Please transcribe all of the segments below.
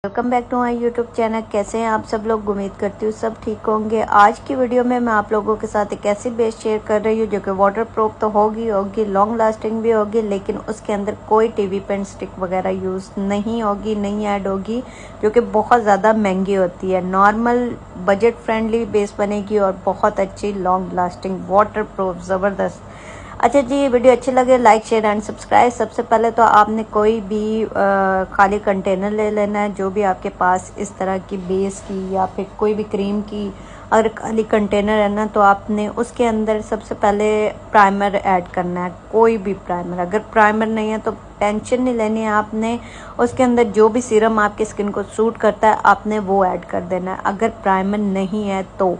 Welcome back to my YouTube channel. कैसे हैं आप सब लोग? उम्मीद करती हूँ सब ठीक होंगे। आज की वीडियो में मैं आप लोगों के साथ एक ऐसी बेस शेयर कर रही हूँ जो कि वाटर प्रूफ तो होगी, लॉन्ग लास्टिंग भी होगी, लेकिन उसके अंदर कोई टीवी पेन स्टिक वगैरह यूज़ नहीं होगी, नहीं ऐड होगी, जो कि बहुत ज़्यादा महंगी होती है। नॉर्मल बजट फ्रेंडली बेस बनेगी और बहुत अच्छी लॉन्ग लास्टिंग वाटर प्रूफ ज़बरदस्त। अच्छा जी, ये वीडियो अच्छी लगे लाइक शेयर एंड सब्सक्राइब। सबसे पहले तो आपने कोई भी खाली कंटेनर ले लेना है, जो भी आपके पास इस तरह की बेस की या फिर कोई भी क्रीम की अगर खाली कंटेनर है ना, तो आपने उसके अंदर सबसे पहले प्राइमर ऐड करना है। कोई भी प्राइमर, अगर प्राइमर नहीं है तो टेंशन नहीं लेनी है, आपने उसके अंदर जो भी सीरम आपकी स्किन को सूट करता है आपने वो ऐड कर देना है। अगर प्राइमर नहीं है तो,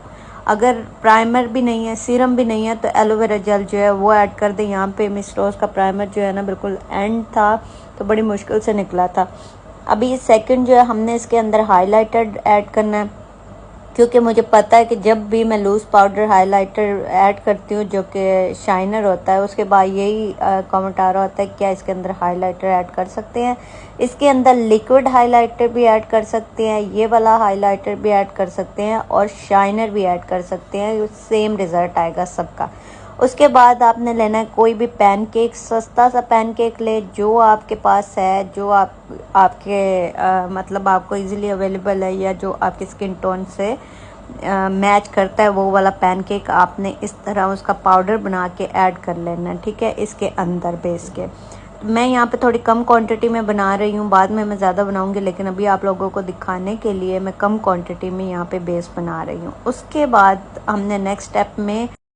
अगर प्राइमर भी नहीं है, सीरम भी नहीं है, तो एलोवेरा जेल जो है वो ऐड कर दें। यहाँ पे मिस रोज़ का प्राइमर जो है ना बिल्कुल एंड था, तो बड़ी मुश्किल से निकला था। अभी सेकंड जो है हमने इसके अंदर हाइलाइटर ऐड करना है, क्योंकि मुझे पता है कि जब भी मैं लूज़ पाउडर हाइलाइटर ऐड करती हूँ जो कि शाइनर होता है, उसके बाद यही कमेंट आ रहा होता है क्या इसके अंदर हाइलाइटर ऐड कर सकते हैं। इसके अंदर लिक्विड हाइलाइटर भी ऐड कर सकते हैं, ये वाला हाइलाइटर भी ऐड कर सकते हैं और शाइनर भी ऐड कर सकते हैं, सेम रिज़ल्ट आएगा सबका। उसके बाद आपने लेना है कोई भी पैनकेक, सस्ता सा पैनकेक ले जो आपके पास है, जो आपके मतलब आपको इजीली अवेलेबल है या जो आपकी स्किन टोन से मैच करता है, वो वाला पैनकेक आपने इस तरह उसका पाउडर बना के ऐड कर लेना है, ठीक है, इसके अंदर बेस के। मैं यहाँ पे थोड़ी कम क्वांटिटी में बना रही हूँ, बाद में मैं ज़्यादा बनाऊँगी, लेकिन अभी आप लोगों को दिखाने के लिए मैं कम क्वांटिटी में यहाँ पे बेस बना रही हूँ। उसके बाद हमने नेक्स्ट स्टेप में